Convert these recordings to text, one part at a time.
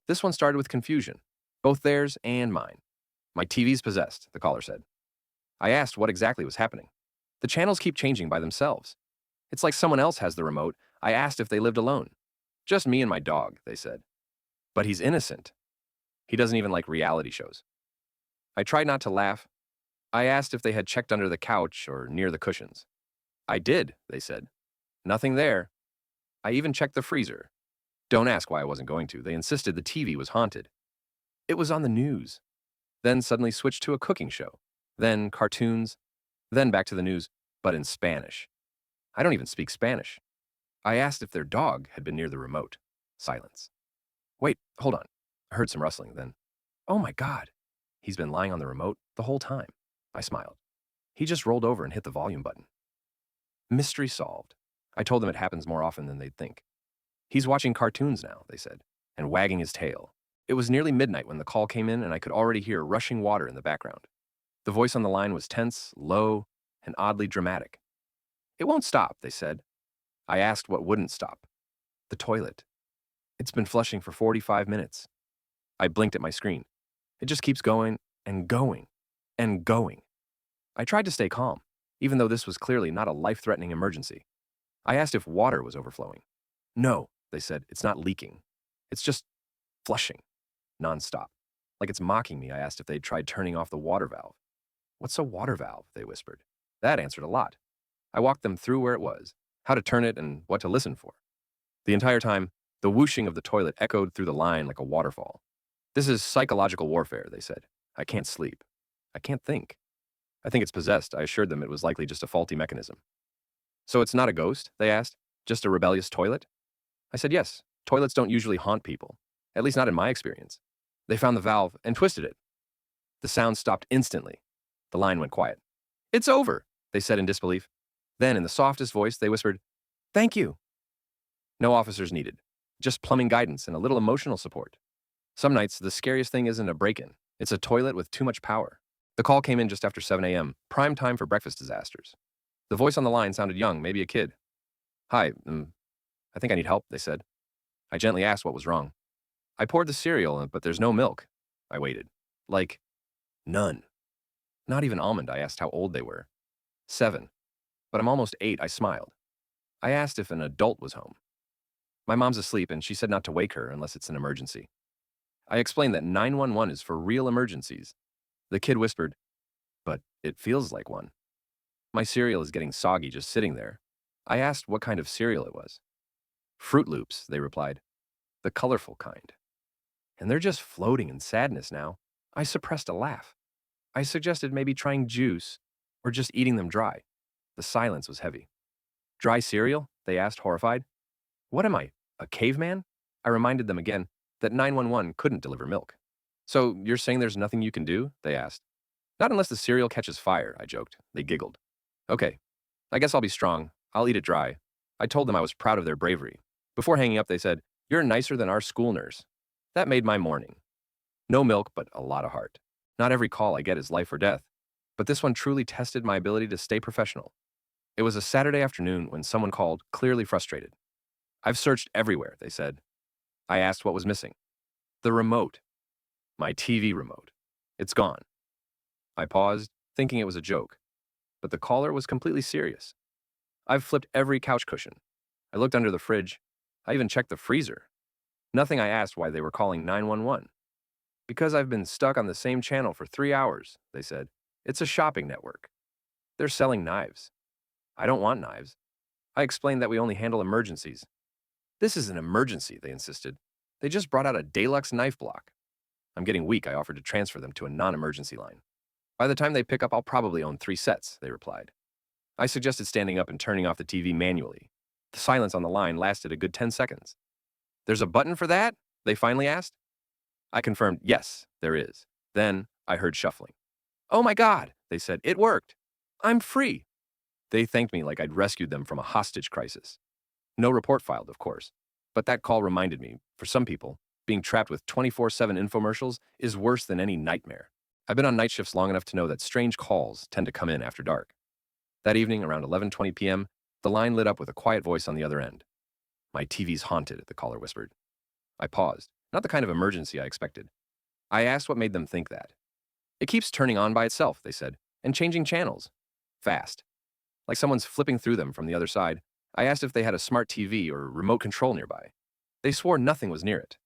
This one started with confusion, both theirs and mine. My TV's possessed, the caller said. I asked what exactly was happening. The channels keep changing by themselves. It's like someone else has the remote. I asked if they lived alone. Just me and my dog, they said. But he's innocent. He doesn't even like reality shows. I tried not to laugh. I asked if they had checked under the couch or near the cushions. I did, they said. Nothing there. I even checked the freezer. Don't ask why I wasn't going to. They insisted the TV was haunted. It was on the news. Then suddenly switched to a cooking show. Then cartoons. Then back to the news, but in Spanish. I don't even speak Spanish. I asked if their dog had been near the remote. Silence. Wait, hold on. I heard some rustling then. Oh my God. He's been lying on the remote the whole time. I smiled. He just rolled over and hit the volume button. Mystery solved. I told them it happens more often than they'd think. He's watching cartoons now, they said, and wagging his tail. It was nearly midnight when the call came in and I could already hear rushing water in the background. The voice on the line was tense, low, and oddly dramatic. It won't stop, they said. I asked what wouldn't stop. The toilet. It's been flushing for 45 minutes. I blinked at my screen. It just keeps going and going and going. I tried to stay calm, even though this was clearly not a life-threatening emergency. I asked if water was overflowing. No, they said, it's not leaking. It's just flushing, nonstop. Like it's mocking me, I asked if they'd tried turning off the water valve. What's a water valve? They whispered. That answered a lot. I walked them through where it was, how to turn it, and what to listen for. The entire time, the whooshing of the toilet echoed through the line like a waterfall. This is psychological warfare, they said. I can't sleep. I can't think. I think it's possessed. I assured them it was likely just a faulty mechanism. So it's not a ghost? They asked. Just a rebellious toilet? I said yes. Toilets don't usually haunt people. At least not in my experience. They found the valve and twisted it. The sound stopped instantly. The line went quiet. It's over, they said in disbelief. Then, in the softest voice, they whispered, thank you. No officers needed. Just plumbing guidance and a little emotional support. Some nights, the scariest thing isn't a break-in. It's a toilet with too much power. The call came in just after 7 a.m., prime time for breakfast disasters. The voice on the line sounded young, maybe a kid. Hi, I think I need help, they said. I gently asked what was wrong. I poured the cereal, but there's no milk. I waited. Like, none. Not even almond. I asked how old they were. 7. But I'm almost 8, I smiled. I asked if an adult was home. My mom's asleep, and she said not to wake her unless it's an emergency. I explained that 911 is for real emergencies. The kid whispered, but it feels like one. My cereal is getting soggy just sitting there. I asked what kind of cereal it was. Fruit Loops, they replied. The colorful kind. And they're just floating in sadness now. I suppressed a laugh. I suggested maybe trying juice or just eating them dry. The silence was heavy. Dry cereal? They asked, horrified. What am I, a caveman? I reminded them again that 911 couldn't deliver milk. So you're saying there's nothing you can do? They asked. Not unless the cereal catches fire, I joked. They giggled. Okay, I guess I'll be strong. I'll eat it dry. I told them I was proud of their bravery. Before hanging up, they said, you're nicer than our school nurse. That made my morning. No milk, but a lot of heart. Not every call I get is life or death, but this one truly tested my ability to stay professional. It was a Saturday afternoon when someone called, clearly frustrated. I've searched everywhere, they said. I asked what was missing. The remote. My TV remote. It's gone. I paused, thinking it was a joke, but the caller was completely serious. I've flipped every couch cushion. I looked under the fridge. I even checked the freezer. Nothing. I asked why they were calling 911. Because I've been stuck on the same channel for 3 hours, they said. It's a shopping network. They're selling knives. I don't want knives. I explained that we only handle emergencies. This is an emergency, they insisted. They just brought out a deluxe knife block. I'm getting weak. I offered to transfer them to a non-emergency line. By the time they pick up, I'll probably own 3 sets, they replied. I suggested standing up and turning off the TV manually. The silence on the line lasted a good 10 seconds. There's a button for that? They finally asked. I confirmed, yes, there is. Then I heard shuffling. Oh my God, they said, it worked. I'm free. They thanked me like I'd rescued them from a hostage crisis. No report filed, of course. But that call reminded me, for some people, being trapped with 24/7 infomercials is worse than any nightmare. I've been on night shifts long enough to know that strange calls tend to come in after dark. That evening, around 11:20 p.m., the line lit up with a quiet voice on the other end. My TV's haunted, the caller whispered. I paused. Not the kind of emergency I expected. I asked what made them think that. It keeps turning on by itself, they said, and changing channels. Fast. Like someone's flipping through them from the other side. I asked if they had a smart TV or remote control nearby. They swore nothing was near it.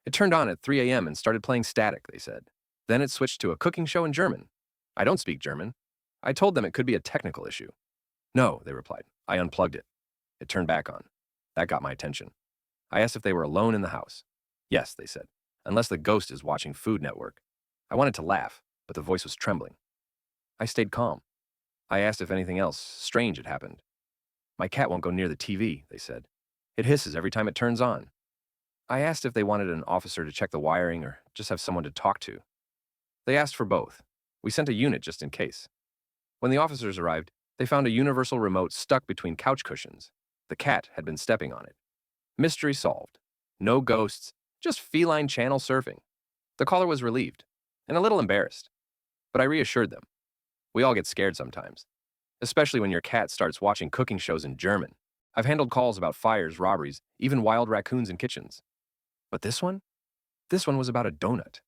It turned on at 3 a.m. and started playing static, they said. Then it switched to a cooking show in German. I don't speak German. I told them it could be a technical issue. No, they replied. I unplugged it. It turned back on. That got my attention. I asked if they were alone in the house. Yes, they said, unless the ghost is watching Food Network. I wanted to laugh, but the voice was trembling. I stayed calm. I asked if anything else strange had happened. My cat won't go near the TV, they said. It hisses every time it turns on. I asked if they wanted an officer to check the wiring or just have someone to talk to. They asked for both. We sent a unit just in case. When the officers arrived, they found a universal remote stuck between couch cushions. The cat had been stepping on it. Mystery solved. No ghosts, just feline channel surfing. The caller was relieved and a little embarrassed, but I reassured them. We all get scared sometimes, especially when your cat starts watching cooking shows in German. I've handled calls about fires, robberies, even wild raccoons in kitchens. But this one? This one was about a donut.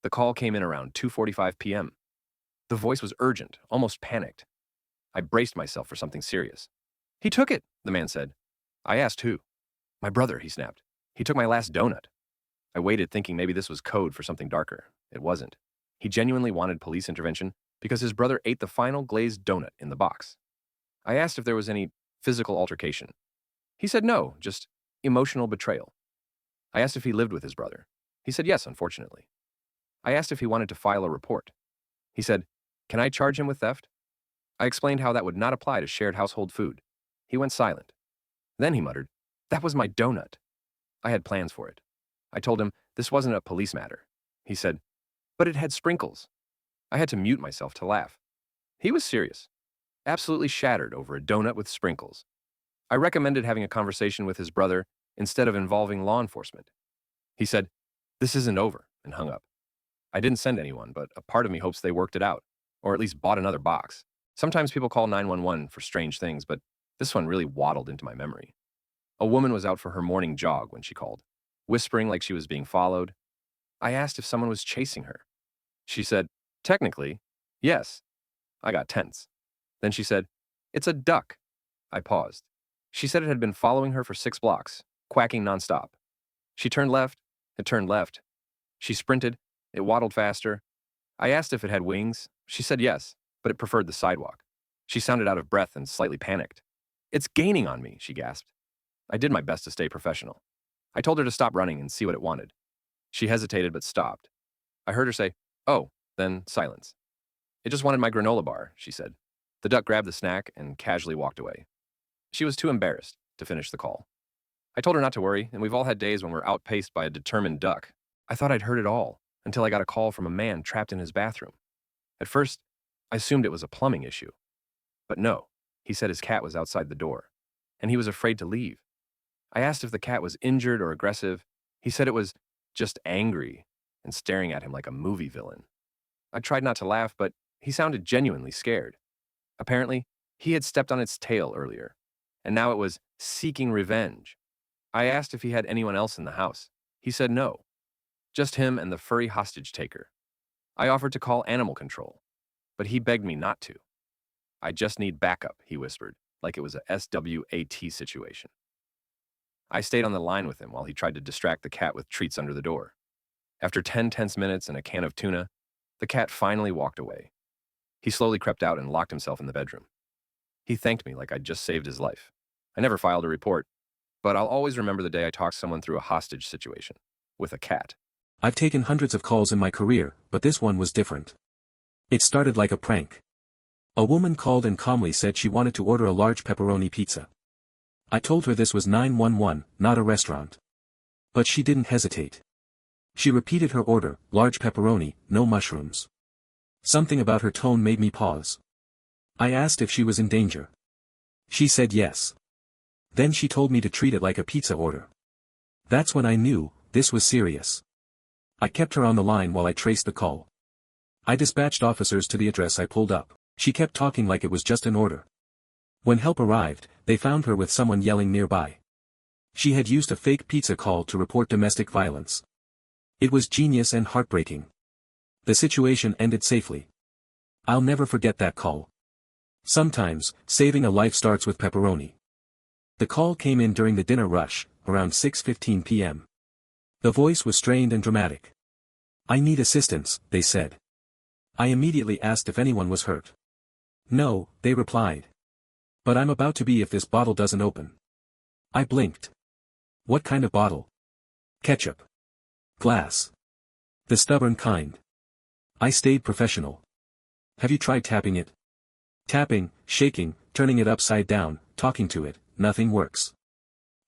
The call came in around 2:45 p.m. The voice was urgent, almost panicked. I braced myself for something serious. He took it, the man said. I asked who. My brother, he snapped. He took my last donut. I waited thinking maybe this was code for something darker. It wasn't. He genuinely wanted police intervention because his brother ate the final glazed donut in the box. I asked if there was any physical altercation. He said no, just emotional betrayal. I asked if he lived with his brother. He said yes, unfortunately. I asked if he wanted to file a report. He said, can I charge him with theft? I explained how that would not apply to shared household food. He went silent. Then he muttered, that was my donut. I had plans for it. I told him this wasn't a police matter. He said, but it had sprinkles. I had to mute myself to laugh. He was serious, absolutely shattered over a donut with sprinkles. I recommended having a conversation with his brother instead of involving law enforcement. He said, this isn't over, and hung up. I didn't send anyone, but a part of me hopes they worked it out, or at least bought another box. Sometimes people call 911 for strange things, but this one really waddled into my memory. A woman was out for her morning jog when she called, whispering like she was being followed. I asked if someone was chasing her. She said, technically, yes. I got tense. Then she said, it's a duck. I paused. She said it had been following her for 6 blocks, quacking nonstop. She turned left. It turned left. She sprinted. It waddled faster. I asked if it had wings. She said yes, but it preferred the sidewalk. She sounded out of breath and slightly panicked. It's gaining on me, she gasped. I did my best to stay professional. I told her to stop running and see what it wanted. She hesitated but stopped. I heard her say, oh, then silence. It just wanted my granola bar, she said. The duck grabbed the snack and casually walked away. She was too embarrassed to finish the call. I told her not to worry, and we've all had days when we're outpaced by a determined duck. I thought I'd heard it all, until I got a call from a man trapped in his bathroom. At first, I assumed it was a plumbing issue. But no, he said his cat was outside the door, and he was afraid to leave. I asked if the cat was injured or aggressive. He said it was just angry and staring at him like a movie villain. I tried not to laugh, but he sounded genuinely scared. Apparently, he had stepped on its tail earlier, and now it was seeking revenge. I asked if he had anyone else in the house. He said no, just him and the furry hostage taker. I offered to call animal control, but he begged me not to. I just need backup, he whispered, like it was a SWAT situation. I stayed on the line with him while he tried to distract the cat with treats under the door. After 10 tense minutes and a can of tuna, the cat finally walked away. He slowly crept out and locked himself in the bedroom. He thanked me like I'd just saved his life. I never filed a report, but I'll always remember the day I talked someone through a hostage situation with a cat. I've taken hundreds of calls in my career, but this one was different. It started like a prank. A woman called and calmly said she wanted to order a large pepperoni pizza. I told her this was 911, not a restaurant. But she didn't hesitate. She repeated her order, large pepperoni, no mushrooms. Something about her tone made me pause. I asked if she was in danger. She said yes. Then she told me to treat it like a pizza order. That's when I knew, this was serious. I kept her on the line while I traced the call. I dispatched officers to the address I pulled up. She kept talking like it was just an order. When help arrived, they found her with someone yelling nearby. She had used a fake pizza call to report domestic violence. It was genius and heartbreaking. The situation ended safely. I'll never forget that call. Sometimes, saving a life starts with pepperoni. The call came in during the dinner rush, around 6:15 p.m. The voice was strained and dramatic. "I need assistance," they said. I immediately asked if anyone was hurt. "No," they replied. "But I'm about to be if this bottle doesn't open." I blinked. "What kind of bottle?" "Ketchup. Glass. The stubborn kind." I stayed professional. "Have you tried tapping it?" "Tapping, shaking, turning it upside down, talking to it, nothing works."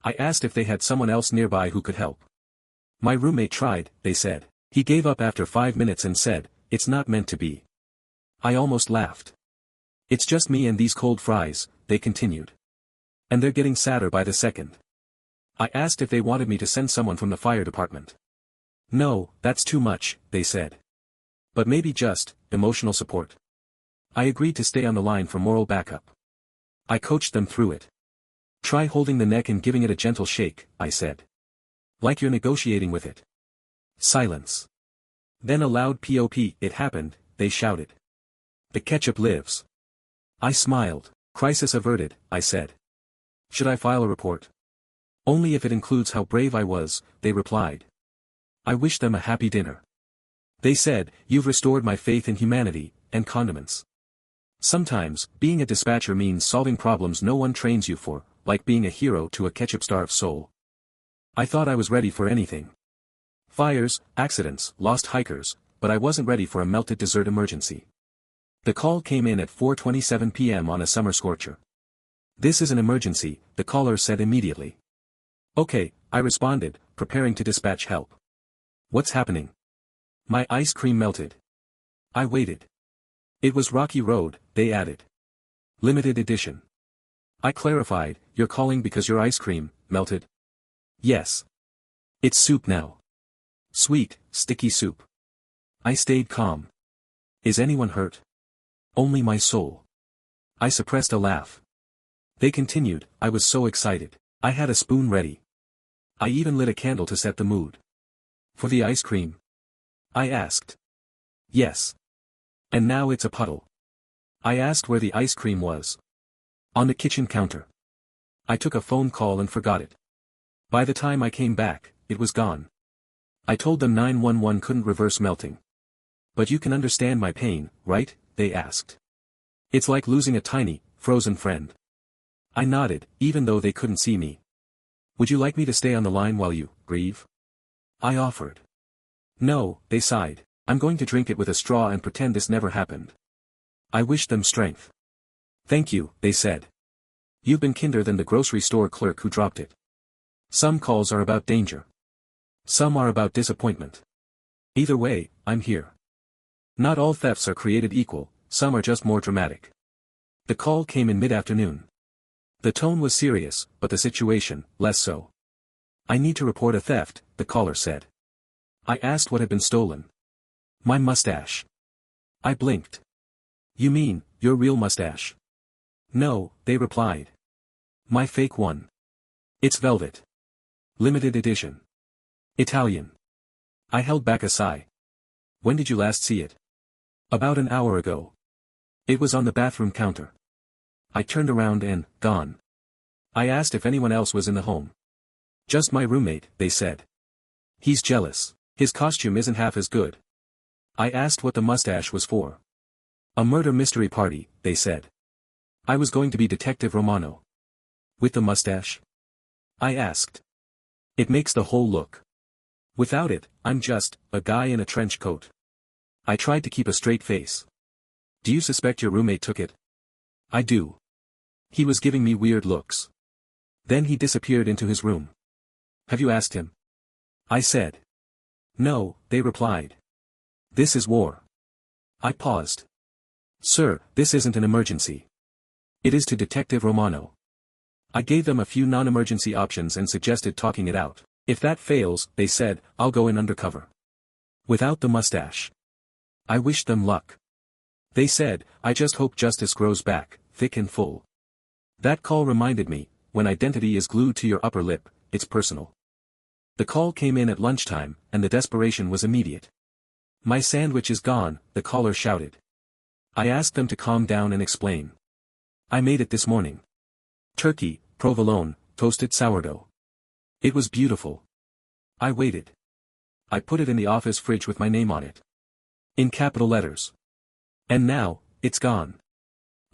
I asked if they had someone else nearby who could help. "My roommate tried," they said. "He gave up after 5 minutes and said, 'It's not meant to be.'" I almost laughed. "It's just me and these cold fries," they continued. "And they're getting sadder by the second." I asked if they wanted me to send someone from the fire department. "No, that's too much," they said. "But maybe just, emotional support." I agreed to stay on the line for moral backup. I coached them through it. "Try holding the neck and giving it a gentle shake," I said. "Like you're negotiating with it." Silence. Then a loud pop, "It happened," they shouted. "The ketchup lives." I smiled. "Crisis averted," I said. "Should I file a report?" "Only if it includes how brave I was," they replied. I wished them a happy dinner. They said, "You've restored my faith in humanity," and condiments. Sometimes, being a dispatcher means solving problems no one trains you for, like being a hero to a ketchup-starved soul. I thought I was ready for anything. Fires, accidents, lost hikers, but I wasn't ready for a melted dessert emergency. The call came in at 4:27 p.m. on a summer scorcher. "This is an emergency," the caller said immediately. "Okay," I responded, preparing to dispatch help. "What's happening?" "My ice cream melted." I waited. "It was Rocky Road," they added. "Limited edition." I clarified, "You're calling because your ice cream melted?" "Yes. It's soup now. Sweet, sticky soup." I stayed calm. "Is anyone hurt?" "Only my soul." I suppressed a laugh. They continued, I was so excited. I had a spoon ready. I even lit a candle to set the mood. "For the ice cream?" I asked. "Yes. And now it's a puddle." I asked where the ice cream was. "On the kitchen counter." I took a phone call and forgot it. By the time I came back, it was gone. I told them 911 couldn't reverse melting. "But you can understand my pain, right?" they asked. "It's like losing a tiny, frozen friend." I nodded, even though they couldn't see me. "Would you like me to stay on the line while you grieve?" I offered. "No," they sighed. "I'm going to drink it with a straw and pretend this never happened." I wished them strength. "Thank you," they said. "You've been kinder than the grocery store clerk who dropped it." Some calls are about danger. Some are about disappointment. Either way, I'm here. Not all thefts are created equal, some are just more dramatic. The call came in mid-afternoon. The tone was serious, but the situation, less so. "I need to report a theft," the caller said. I asked what had been stolen. "My mustache." I blinked. "You mean, your real mustache?" "No," they replied. "My fake one. It's velvet. Limited edition. Italian." I held back a sigh. "When did you last see it?" "About an hour ago. It was on the bathroom counter." I turned around and, gone. I asked if anyone else was in the home. "Just my roommate," they said. "He's jealous. His costume isn't half as good." I asked what the mustache was for. "A murder mystery party," they said. I was going to be Detective Romano. "With the mustache?" I asked. "It makes the whole look. Without it, I'm just a guy in a trench coat." I tried to keep a straight face. "Do you suspect your roommate took it?" "I do. He was giving me weird looks. Then he disappeared into his room." "Have you asked him?" I said. "No," they replied. "This is war." I paused. "Sir, this isn't an emergency. It is to Detective Romano." I gave them a few non-emergency options and suggested talking it out. "If that fails," they said, "I'll go in undercover. Without the mustache." I wished them luck. They said, "I just hope justice grows back, thick and full." That call reminded me, when identity is glued to your upper lip, it's personal. The call came in at lunchtime, and the desperation was immediate. "My sandwich is gone," the caller shouted. I asked them to calm down and explain. "I made it this morning. Turkey, provolone, toasted sourdough. It was beautiful. I waited. I put it in the office fridge with my name on it. In capital letters. And now, it's gone."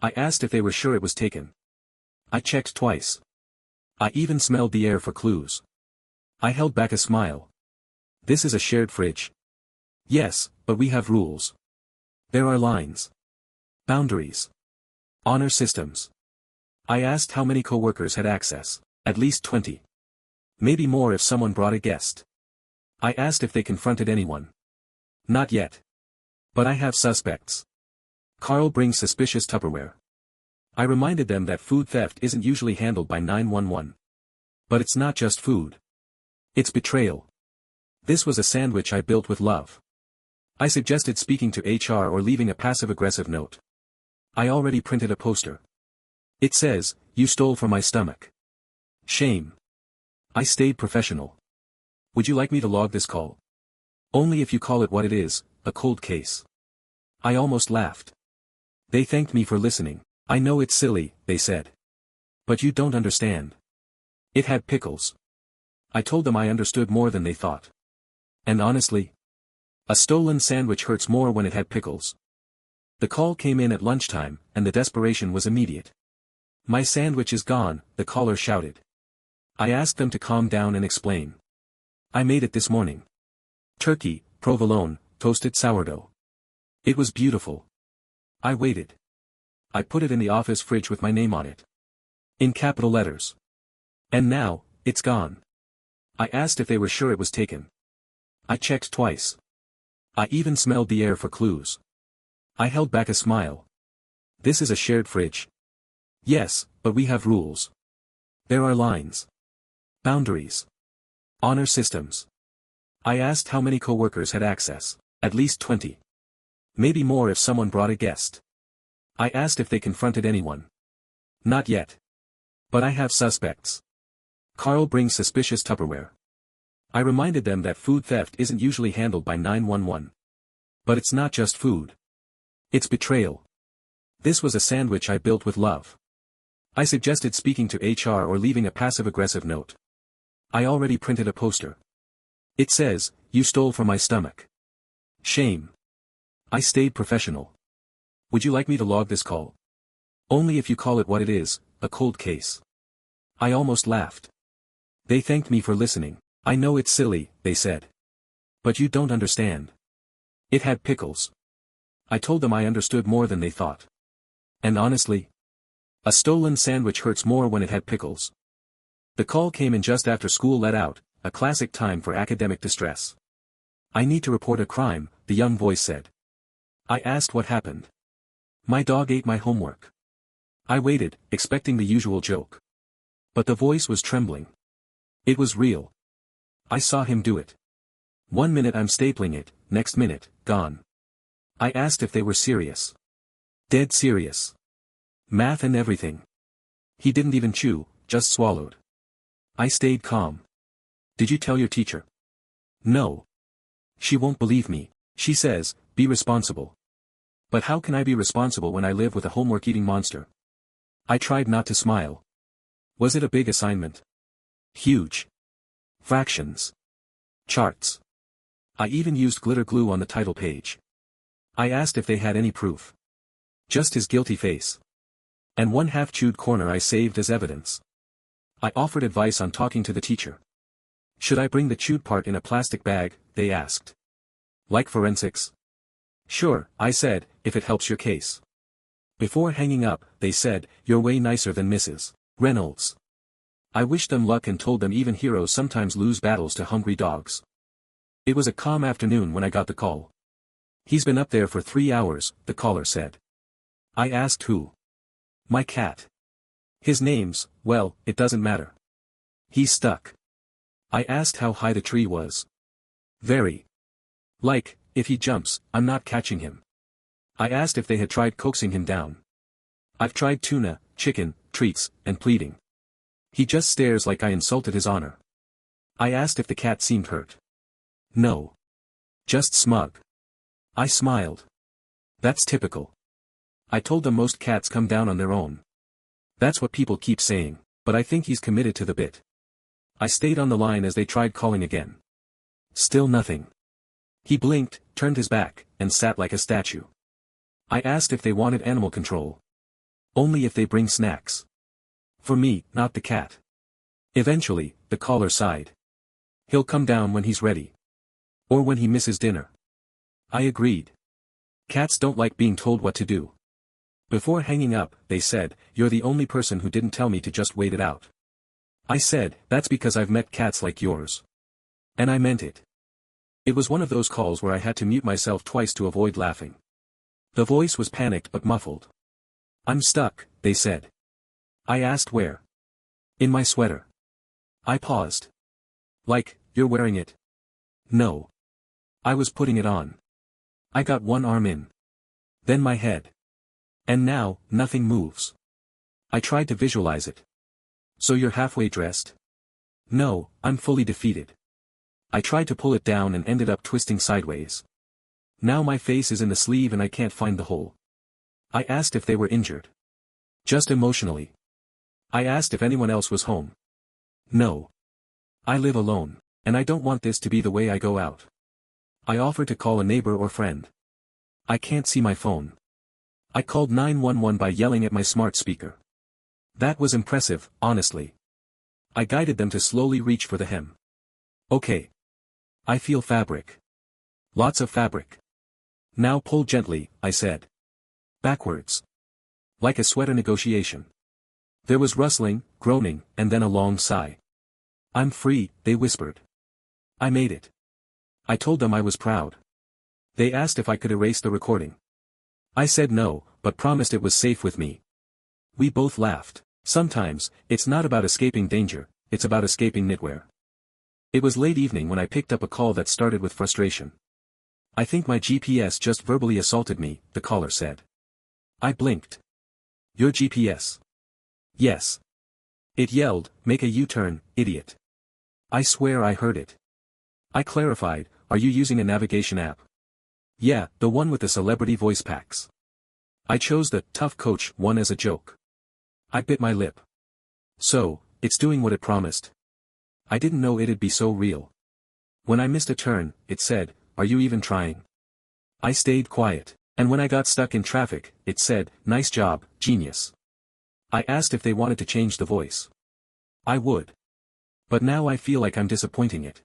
I asked if they were sure it was taken. I checked twice. I even smelled the air for clues. I held back a smile. "This is a shared fridge." "Yes, but we have rules. There are lines. Boundaries. Honor systems." I asked how many co-workers had access. "At least 20. Maybe more if someone brought a guest." I asked if they confronted anyone. "Not yet. But I have suspects. Carl brings suspicious Tupperware." I reminded them that food theft isn't usually handled by 911. But it's not just food. It's betrayal. This was a sandwich I built with love. I suggested speaking to HR or leaving a passive-aggressive note. I already printed a poster. It says, "You stole from my stomach." Shame. I stayed professional. "Would you like me to log this call?" "Only if you call it what it is, a cold case." I almost laughed. They thanked me for listening. "I know it's silly," they said. "But you don't understand. It had pickles." I told them I understood more than they thought. And honestly, a stolen sandwich hurts more when it had pickles. The call came in at lunchtime, and the desperation was immediate. "My sandwich is gone," the caller shouted. I asked them to calm down and explain. "I made it this morning. Turkey, provolone, toasted sourdough. It was beautiful. I waited. I put it in the office fridge with my name on it. In capital letters. And now, it's gone." I asked if they were sure it was taken. I checked twice. I even smelled the air for clues. I held back a smile. "This is a shared fridge." "Yes, but we have rules. There are lines. Boundaries. Honor systems." I asked how many co-workers had access. "At least 20. Maybe more if someone brought a guest." I asked if they confronted anyone. "Not yet. But I have suspects. Carl brings suspicious Tupperware." I reminded them that food theft isn't usually handled by 911. But it's not just food. It's betrayal. This was a sandwich I built with love. I suggested speaking to HR or leaving a passive-aggressive note. I already printed a poster. It says, "You stole from my stomach." Shame. I stayed professional. "Would you like me to log this call?" "Only if you call it what it is, a cold case." I almost laughed. They thanked me for listening. "I know it's silly," they said. "But you don't understand. It had pickles." I told them I understood more than they thought. And honestly, a stolen sandwich hurts more when it had pickles. The call came in just after school let out, a classic time for academic distress. "I need to report a crime," the young voice said. I asked what happened. "My dog ate my homework." I waited, expecting the usual joke. But the voice was trembling. It was real. I saw him do it. 1 minute I'm stapling it, next minute, gone. I asked if they were serious. Dead serious. Math and everything. He didn't even chew, just swallowed. I stayed calm. "Did you tell your teacher?" "No. She won't believe me. She says, be responsible." But how can I be responsible when I live with a homework-eating monster? I tried not to smile. Was it a big assignment? Huge. Fractions. Charts. I even used glitter glue on the title page. I asked if they had any proof. Just his guilty face. And one half-chewed corner I saved as evidence. I offered advice on talking to the teacher. "Should I bring the chewed part in a plastic bag?" they asked. "Like forensics?" "Sure," I said, "if it helps your case." Before hanging up, they said, "You're way nicer than Mrs. Reynolds." I wished them luck and told them even heroes sometimes lose battles to hungry dogs. It was a calm afternoon when I got the call. "He's been up there for 3 hours," the caller said. I asked who. "My cat. His name's, well, it doesn't matter. He's stuck." I asked how high the tree was. "Very. Like, if he jumps, I'm not catching him." I asked if they had tried coaxing him down. "I've tried tuna, chicken, treats, and pleading. He just stares like I insulted his honor." I asked if the cat seemed hurt. No. Just smug. I smiled. That's typical. I told them most cats come down on their own. That's what people keep saying, but I think he's committed to the bit. I stayed on the line as they tried calling again. Still nothing. He blinked, turned his back, and sat like a statue. I asked if they wanted animal control. Only if they bring snacks. For me, not the cat. Eventually, the caller sighed. He'll come down when he's ready. Or when he misses dinner. I agreed. Cats don't like being told what to do. Before hanging up, they said, "You're the only person who didn't tell me to just wait it out." I said, "That's because I've met cats like yours." And I meant it. It was one of those calls where I had to mute myself twice to avoid laughing. The voice was panicked but muffled. "I'm stuck," they said. I asked where. "In my sweater." I paused. "Like, you're wearing it?" "No. I was putting it on." I got one arm in. Then my head. And now, nothing moves. I tried to visualize it. "So you're halfway dressed?" "No, I'm fully defeated." I tried to pull it down and ended up twisting sideways. Now my face is in the sleeve and I can't find the hole. I asked if they were injured. "Just emotionally." I asked if anyone else was home. "No. I live alone, and I don't want this to be the way I go out." I offered to call a neighbor or friend. "I can't see my phone." I called 911 by yelling at my smart speaker. That was impressive, honestly. I guided them to slowly reach for the hem. "Okay. I feel fabric. Lots of fabric. Now pull gently," I said. Backwards. Like a sweater negotiation. There was rustling, groaning, and then a long sigh. "I'm free," they whispered. I made it. I told them I was proud. They asked if I could erase the recording. I said no, but promised it was safe with me. We both laughed. Sometimes, it's not about escaping danger, it's about escaping knitwear. It was late evening when I picked up a call that started with frustration. "I think my GPS just verbally assaulted me," the caller said. I blinked. "Your GPS?" "Yes." It yelled, "Make a U-turn, idiot." I swear I heard it. I clarified, "Are you using a navigation app?" "Yeah, the one with the celebrity voice packs." I chose the tough coach one as a joke. I bit my lip. "So, it's doing what it promised." I didn't know it'd be so real. When I missed a turn, it said, "Are you even trying?" I stayed quiet, and when I got stuck in traffic, it said, "Nice job, genius." I asked if they wanted to change the voice. I would. But now I feel like I'm disappointing it.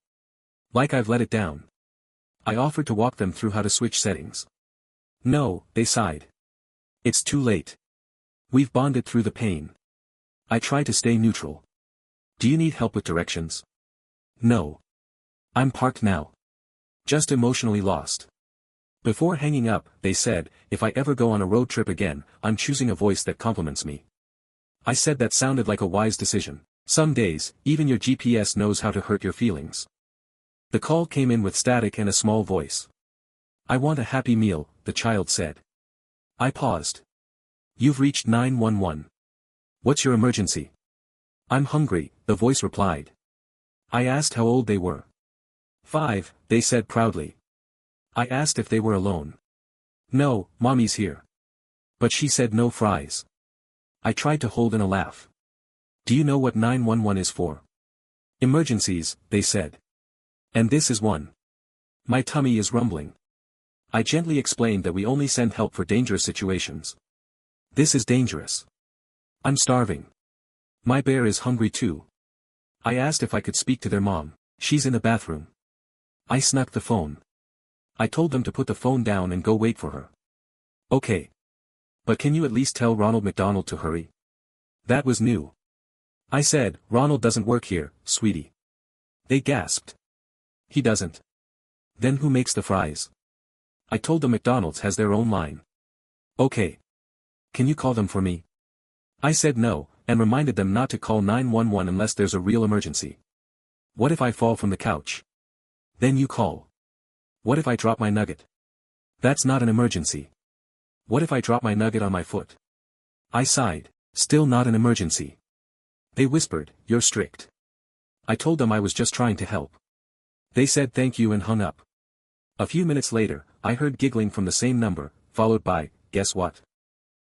Like I've let it down. I offered to walk them through how to switch settings. "No," they sighed. "It's too late. We've bonded through the pain." I tried to stay neutral. "Do you need help with directions?" "No. I'm parked now. Just emotionally lost." Before hanging up, they said, "If I ever go on a road trip again, I'm choosing a voice that compliments me." I said that sounded like a wise decision. Some days, even your GPS knows how to hurt your feelings. The call came in with static and a small voice. "I want a Happy Meal," the child said. I paused. "You've reached 911. What's your emergency?" "I'm hungry," the voice replied. I asked how old they were. 5, they said proudly. I asked if they were alone. "No, Mommy's here." But she said no fries. I tried to hold in a laugh. "Do you know what 911 is for?" "Emergencies," they said. "And this is one." My tummy is rumbling. I gently explained that we only send help for dangerous situations. "This is dangerous. I'm starving. My bear is hungry too." I asked if I could speak to their mom. "She's in the bathroom." I snuck the phone. I told them to put the phone down and go wait for her. "Okay. But can you at least tell Ronald McDonald to hurry?" That was new. I said, "Ronald doesn't work here, sweetie." They gasped. "He doesn't. Then who makes the fries?" I told them McDonald's has their own line. "Okay. Can you call them for me?" I said no, and reminded them not to call 911 unless there's a real emergency. "What if I fall from the couch?" "Then you call." "What if I drop my nugget?" "That's not an emergency." "What if I drop my nugget on my foot?" I sighed. "Still not an emergency." They whispered, "You're strict." I told them I was just trying to help. They said thank you and hung up. A few minutes later, I heard giggling from the same number, followed by, guess what?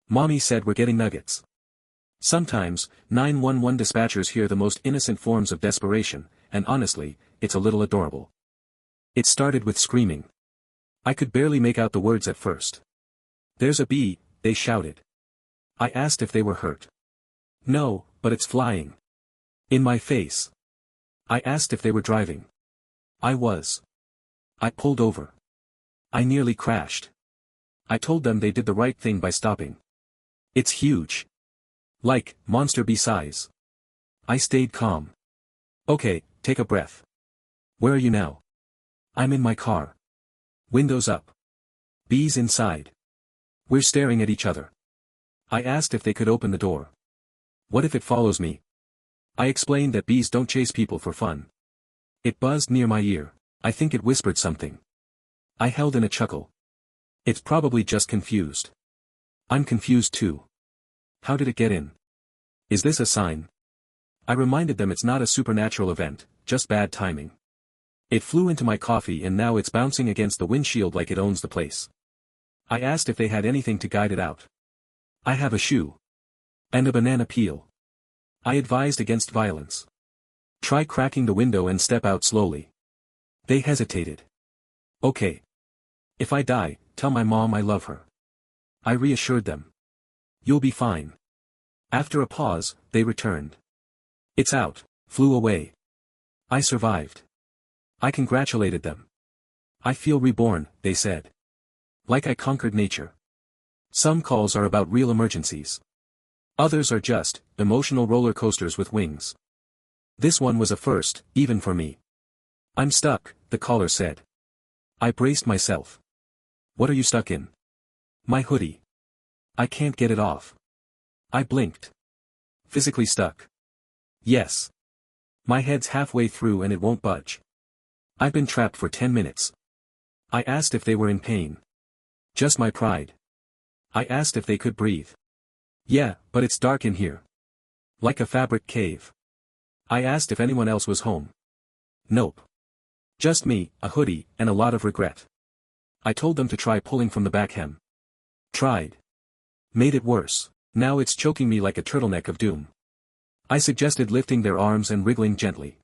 Mommy said we're getting nuggets. Sometimes, 911 dispatchers hear the most innocent forms of desperation, and honestly, it's a little adorable. It started with screaming. I could barely make out the words at first. There's a bee, they shouted. I asked if they were hurt. No, but it's flying. In my face. I asked if they were driving. I was. I pulled over. I nearly crashed. I told them they did the right thing by stopping. It's huge. Like, monster bee size. I stayed calm. Okay, take a breath. Where are you now? I'm in my car. Windows up. Bees inside. We're staring at each other. I asked if they could open the door. What if it follows me? I explained that bees don't chase people for fun. It buzzed near my ear. I think it whispered something. I held in a chuckle. It's probably just confused. I'm confused too. How did it get in? Is this a sign? I reminded them it's not a supernatural event, just bad timing. It flew into my coffee and now it's bouncing against the windshield like it owns the place. I asked if they had anything to guide it out. I have a shoe. And a banana peel. I advised against violence. Try cracking the window and step out slowly. They hesitated. Okay. If I die, tell my mom I love her. I reassured them. You'll be fine. After a pause, they returned. It's out, flew away. I survived. I congratulated them. I feel reborn, they said. Like I conquered nature. Some calls are about real emergencies. Others are just, emotional roller coasters with wings. This one was a first, even for me. I'm stuck, the caller said. I braced myself. What are you stuck in? My hoodie. I can't get it off. I blinked. Physically stuck. Yes. My head's halfway through and it won't budge. I've been trapped for 10 minutes. I asked if they were in pain. Just my pride. I asked if they could breathe. Yeah, but it's dark in here. Like a fabric cave. I asked if anyone else was home. Nope. Just me, a hoodie, and a lot of regret. I told them to try pulling from the back hem. Tried. Made it worse. Now it's choking me like a turtleneck of doom. I suggested lifting their arms and wriggling gently.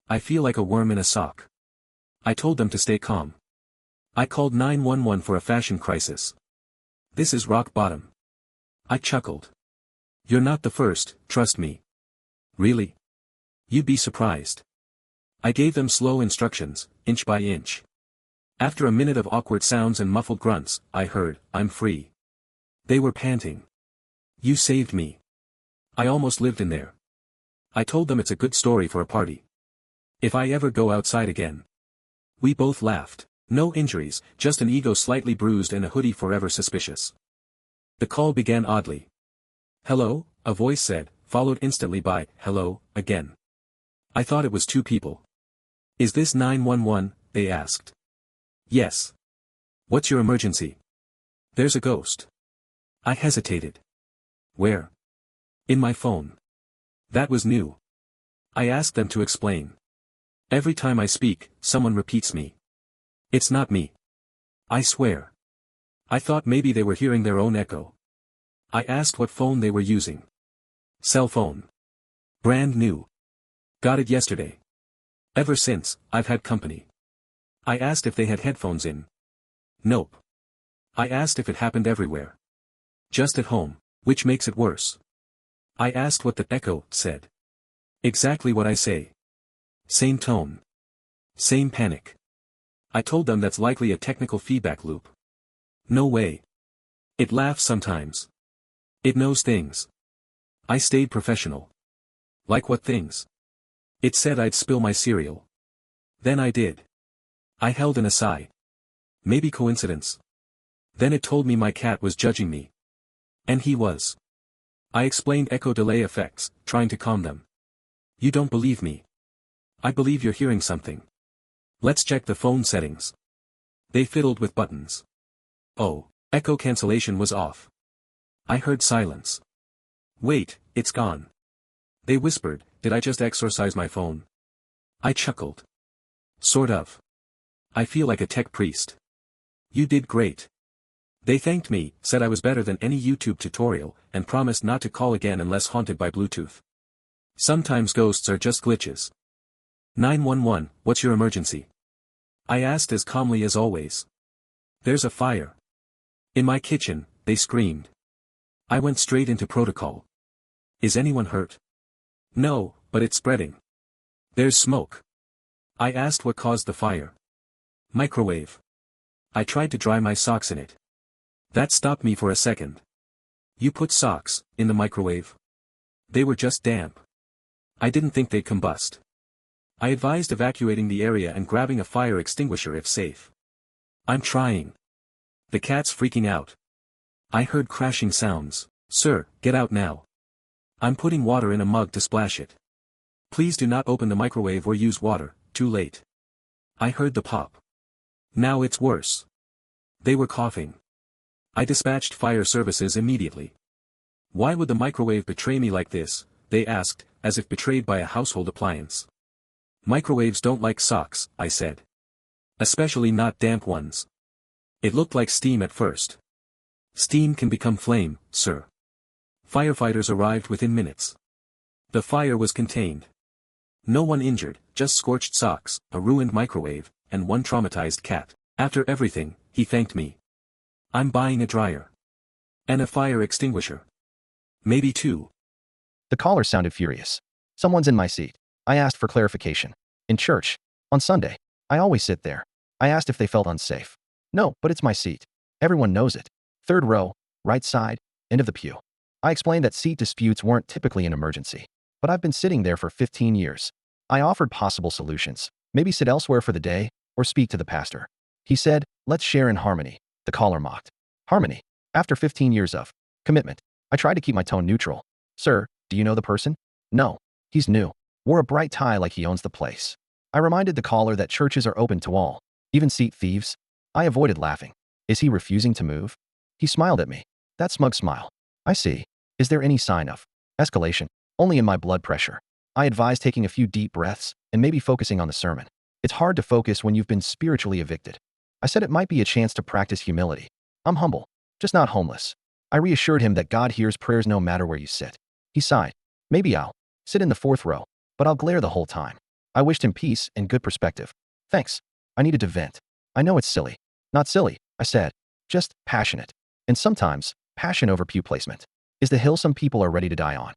I feel like a worm in a sock. I told them to stay calm. I called 911 for a fashion crisis. This is rock bottom. I chuckled. You're not the first, trust me. Really? You'd be surprised. I gave them slow instructions, inch by inch. After a minute of awkward sounds and muffled grunts, I heard, I'm free. They were panting. You saved me. I almost lived in there. I told them it's a good story for a party. If I ever go outside again. We both laughed. No injuries, just an ego slightly bruised and a hoodie forever suspicious. The call began oddly. Hello, a voice said, followed instantly by, hello, again. I thought it was two people. Is this 911, they asked. Yes. What's your emergency? There's a ghost. I hesitated. Where? In my phone. That was new. I asked them to explain. Every time I speak, someone repeats me. It's not me. I swear. I thought maybe they were hearing their own echo. I asked what phone they were using. Cell phone. Brand new. Got it yesterday. Ever since, I've had company. I asked if they had headphones in. Nope. I asked if it happened everywhere. Just at home, which makes it worse. I asked what the echo said. Exactly what I say. Same tone. Same panic. I told them that's likely a technical feedback loop. No way. It laughs sometimes. It knows things. I stayed professional. Like what things? It said I'd spill my cereal. Then I did. I held in a sigh. Maybe coincidence. Then it told me my cat was judging me. And he was. I explained echo delay effects, trying to calm them. You don't believe me. I believe you're hearing something. Let's check the phone settings. They fiddled with buttons. Oh, echo cancellation was off. I heard silence. Wait, it's gone. They whispered, did I just exorcise my phone? I chuckled. Sort of. I feel like a tech priest. You did great. They thanked me, said I was better than any YouTube tutorial, and promised not to call again unless haunted by Bluetooth. Sometimes ghosts are just glitches. 911, what's your emergency? I asked as calmly as always. There's a fire. In my kitchen, they screamed. I went straight into protocol. Is anyone hurt? No, but it's spreading. There's smoke. I asked what caused the fire. Microwave. I tried to dry my socks in it. That stopped me for a second. You put socks in the microwave? They were just damp. I didn't think they'd combust. I advised evacuating the area and grabbing a fire extinguisher if safe. I'm trying. The cat's freaking out. I heard crashing sounds. Sir, get out now. I'm putting water in a mug to splash it. Please do not open the microwave or use water, too late. I heard the pop. Now it's worse. They were coughing. I dispatched fire services immediately. Why would the microwave betray me like this? They asked, as if betrayed by a household appliance. Microwaves don't like socks, I said. Especially not damp ones. It looked like steam at first. Steam can become flame, sir. Firefighters arrived within minutes. The fire was contained. No one injured, just scorched socks, a ruined microwave, and one traumatized cat. After everything, he thanked me. I'm buying a dryer. And a fire extinguisher. Maybe two. The caller sounded furious. Someone's in my seat. I asked for clarification. In church. On Sunday. I always sit there. I asked if they felt unsafe. No, but it's my seat. Everyone knows it. Third row, right side, end of the pew. I explained that seat disputes weren't typically an emergency. But I've been sitting there for 15 years. I offered possible solutions. Maybe sit elsewhere for the day, or speak to the pastor. He said, let's share in harmony. The caller mocked. Harmony. After 15 years of commitment. I tried to keep my tone neutral. Sir, do you know the person? No. He's new. Wore a bright tie like he owns the place. I reminded the caller that churches are open to all, even seat thieves. I avoided laughing. Is he refusing to move? He smiled at me. That smug smile. I see. Is there any sign of escalation? Only in my blood pressure. I advised taking a few deep breaths and maybe focusing on the sermon. It's hard to focus when you've been spiritually evicted. I said it might be a chance to practice humility. I'm humble, just not homeless. I reassured him that God hears prayers no matter where you sit. He sighed. Maybe I'll sit in the fourth row, but I'll glare the whole time. I wished him peace and good perspective. Thanks. I needed to vent. I know it's silly. Not silly, I said. Just passionate. And sometimes, passion over pew placement is the hill some people are ready to die on.